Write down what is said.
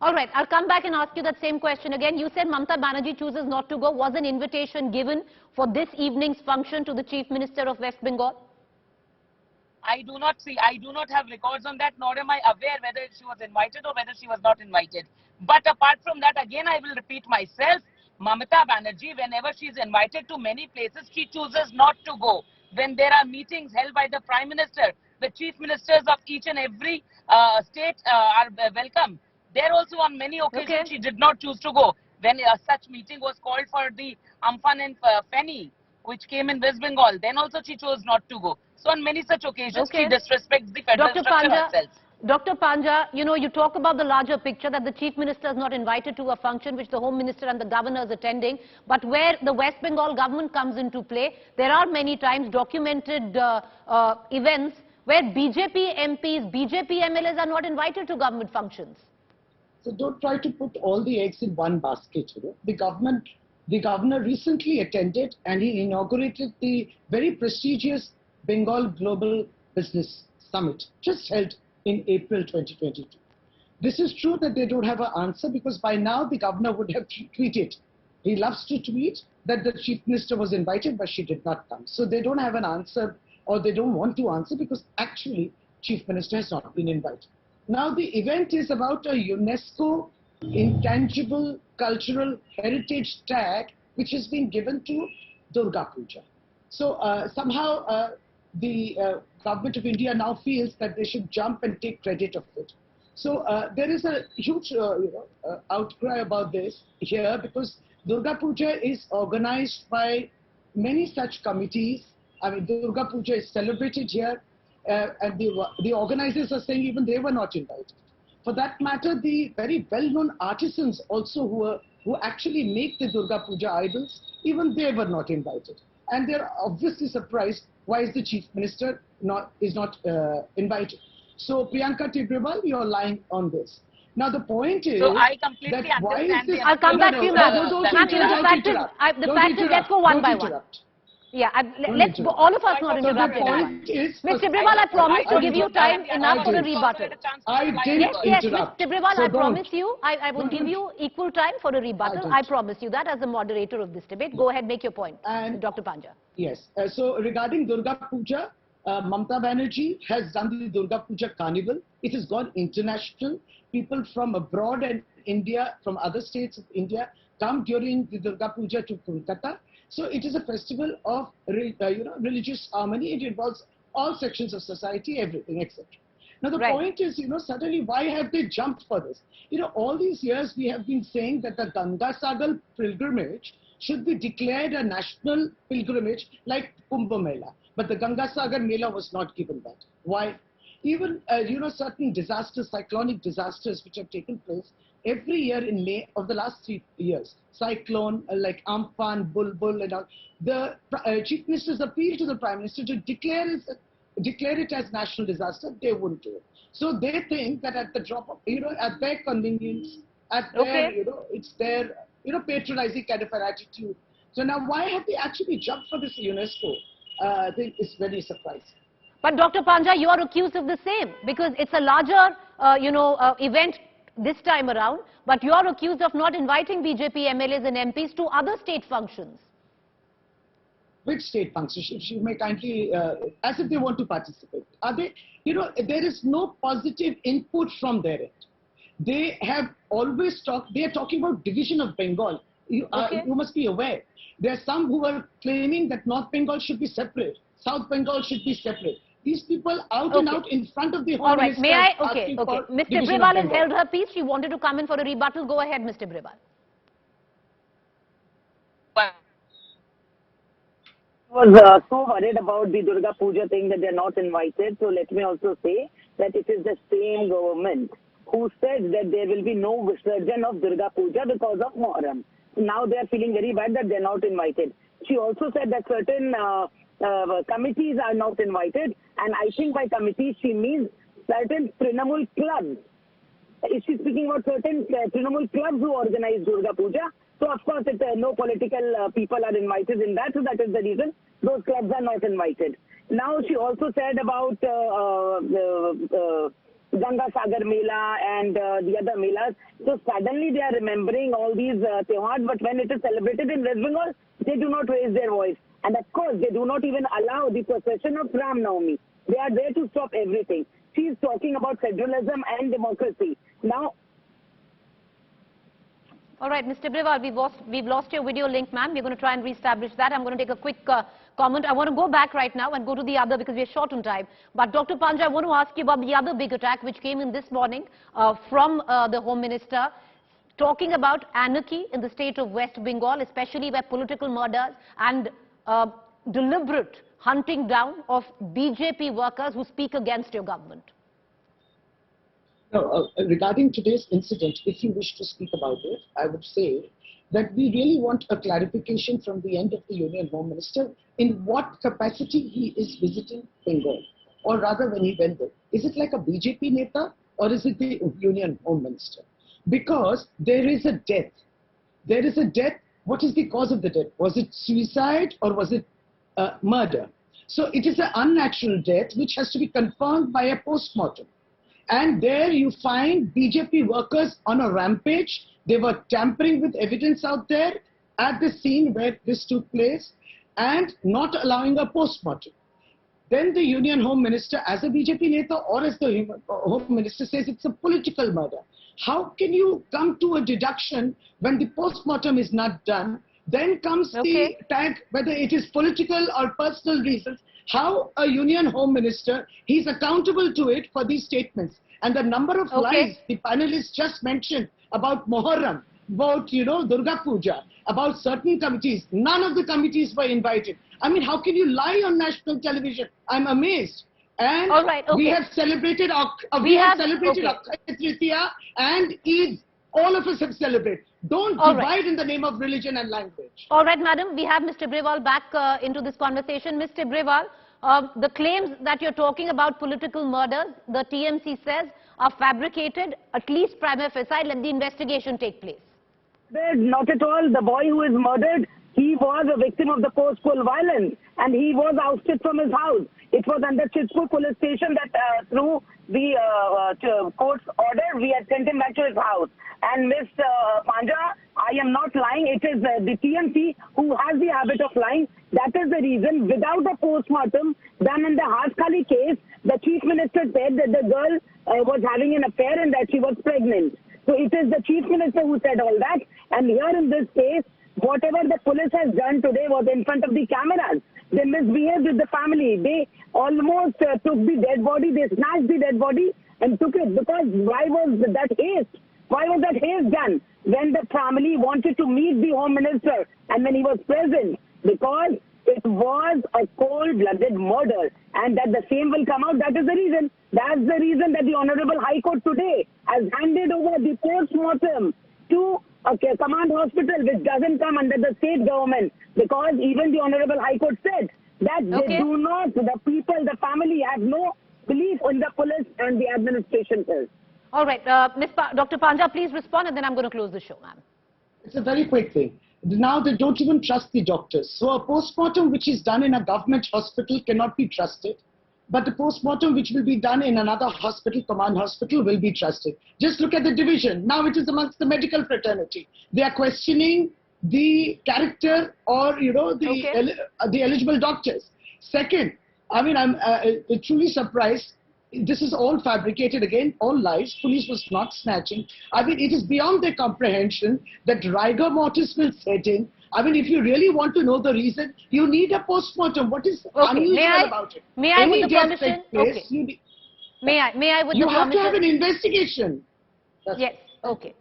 All right, I'll come back and ask you that same question again. You said Mamata Banerjee chooses not to go. Was an invitation given for this evening's function to the Chief Minister of West Bengal? I do not have records on that, nor am I aware whether she was invited or whether she was not invited. But apart from that, again, I will repeat myself, Mamata Banerjee, whenever she is invited to many places, she chooses not to go. When there are meetings held by the Prime Minister, the Chief Ministers of each and every state are welcome. There also on many occasions she did not choose to go. When such meeting was called for the Amphan and Feni, which came in West Bengal, then also she chose not to go. So on many such occasions, she disrespects the federal structure itself. Dr. Panja, you know, you talk about the larger picture that the Chief Minister is not invited to a function which the Home Minister and the Governor is attending, but where the West Bengal government comes into play, there are many times documented events where BJP MPs, BJP MLAs are not invited to government functions. So don't try to put all the eggs in one basket. You know? The governor recently attended and he inaugurated the very prestigious Bengal Global Business Summit, just held in April 2022. This is true that they don't have an answer because by now the governor would have tweeted. He loves to tweet that the Chief Minister was invited but she did not come. So they don't have an answer or they don't want to answer because actually Chief Minister has not been invited. Now the event is about a UNESCO intangible cultural heritage tag which has been given to Durga Puja. So somehow the government of India now feels that they should jump and take credit of it. So there is a huge outcry about this here because Durga Puja is organized by many such committees. I mean, Durga Puja is celebrated here and the organizers are saying even they were not invited. For that matter, the very well-known artisans also who actually make the Durga Puja idols, even they were not invited. And they're obviously surprised why is the Chief Minister not invited. So Priyanka, Tibrewal, you're lying on this. Now the point is, so I completely that why is this? I'll come back to you, ma'am. The fact is, let's go one by one. Yeah, let's go, all of us not interrupt anyone. Ms. Tibrewal, I promise to give you time enough for a rebuttal. Yes, Ms. Tibrewal, I promise you, I will give you equal time for a rebuttal. I promise you that as the moderator of this debate. Go ahead, make your point, Dr. Panja. Yes, so regarding Durga Puja, Mamata Banerjee has done the Durga Puja Carnival. It has gone international. People from abroad and India, from other states of India, come during the Durga Puja to Kolkata. So it is a festival of religious harmony. It involves all sections of society, everything, etc. Now the point is, suddenly why have they jumped for this? All these years we have been saying that the Ganga Sagar pilgrimage should be declared a national pilgrimage like Kumbh Mela. But the Ganga Sagar Mela was not given that. Why? Even, certain disasters, cyclonic disasters which have taken place every year in May of the last 3 years. Cyclone like Amphan, Bulbul and all. The Chief Minister's appeal to the Prime Minister to declare it as national disaster, they wouldn't do it. So they think that at the drop of, at their convenience, at their, it's their, patronizing kind of an attitude. So now why have they actually jumped for this UNESCO? I think it's very surprising. But Dr. Panja, you are accused of the same because it's a larger, event this time around, but you are accused of not inviting BJP MLAs and MPs to other state functions. Which state functions? If you may kindly, as if they want to participate. Are they, there is no positive input from their end. They have always talked, they are talking about division of Bengal. You must be aware. There are some who are claiming that North Bengal should be separate, South Bengal should be separate. These people out and out in front of the Home Minister. May I? Okay. Ms. Tibrewal has held her peace. She wanted to come in for a rebuttal. Go ahead, Ms. Tibrewal. I was so worried about the Durga Puja thing that they're not invited. So let me also say that it is the same government who said that there will be no Visarjan of Durga Puja because of Muharram. Now they are feeling very bad that they're not invited. She also said that certain committees are not invited, and I think by committees she means certain Trinamool clubs. Is she speaking about certain Trinamool clubs who organize Durga Puja? So of course no political people are invited in that, so that is the reason those clubs are not invited. Now she also said about Ganga Sagar Mela and the other Melas. So suddenly they are remembering all these Tewars, but when it is celebrated in West Bengal, they do not raise their voice. And of course, they do not even allow the procession of Ram Navami. They are there to stop everything. She is talking about federalism and democracy. Now, all right, Mr. Tibrewal, we've lost your video link, ma'am. We're going to try and reestablish that. I'm going to take a quick comment. I want to go back right now and go to the other because we're short on time. But Dr. Panja, I want to ask you about the other big attack which came in this morning from the Home Minister, talking about anarchy in the state of West Bengal, especially where political murders and deliberate hunting down of BJP workers who speak against your government. No, regarding today's incident, if you wish to speak about it, I would say that we really want a clarification from the end of the Union Home Minister in what capacity he is visiting Bengal, or rather when he went there. Is it like a BJP Neta or is it the Union Home Minister? Because there is a death. There is a death. What is the cause of the death? Was it suicide or was it murder? So it is an unnatural death which has to be confirmed by a post-mortem. And there you find BJP workers on a rampage. They were tampering with evidence out there at the scene where this took place and not allowing a post-mortem. Then the Union Home Minister, as a BJP Neta or as the Home Minister, says it's a political murder. How can you come to a deduction when the post-mortem is not done? Then comes the tag, whether it is political or personal reasons. How a Union Home Minister, he's accountable to it for these statements. And the number of lies the panelists just mentioned about Muharram, about, Durga Puja, about certain committees, none of the committees were invited. I mean, how can you lie on national television? I'm amazed. And we have celebrated Akshaya Tritiya and Eid. All of us have celebrated. Don't divide in the name of religion and language. All right, madam. We have Mr. Tibrewal back into this conversation. Mr. Tibrewal, the claims that you're talking about political murders, the TMC says, are fabricated, at least prima facie. Let the investigation take place. Not at all. The boy who is murdered, he was a victim of the post-poll violence and he was ousted from his house. It was under Chitpur police station that through the court's order, we had sent him back to his house. And Ms. Panja, I am not lying. It is the TMC who has the habit of lying. That is the reason, without a post-mortem done in the Haskali case, the Chief Minister said that the girl was having an affair and that she was pregnant. So it is the Chief Minister who said all that. And here in this case, whatever the police has done today was in front of the cameras. They misbehaved with the family. They almost took the dead body. They snatched the dead body and took it. Because why was that haste? Why was that haste done? When the family wanted to meet the Home Minister and when he was present. Because it was a cold-blooded murder. And that the same will come out. That is the reason. That's the reason that the Honorable High Court today has handed over the post-mortem to a command hospital which doesn't come under the state government, because even the Honorable High Court said that they do not, the people, the family have no belief in the police and the administration. All right, Dr. Panja, please respond and then I'm going to close the show, ma'am. It's a very quick thing. Now they don't even trust the doctors. So a post-mortem which is done in a government hospital cannot be trusted. But the post-mortem which will be done in another hospital, command hospital, will be trusted. Just look at the division. Now it is amongst the medical fraternity. They are questioning the character or, the eligible doctors. Second, I mean, I'm truly surprised. This is all fabricated again, all lies. Police was not snatching. I mean, it is beyond their comprehension that rigor mortis will set in. I mean, if you really want to know the reason, you need a post-mortem. What is unusual about it? May I, with the permission? May I, with the permission? You have to have an investigation. Yes, okay.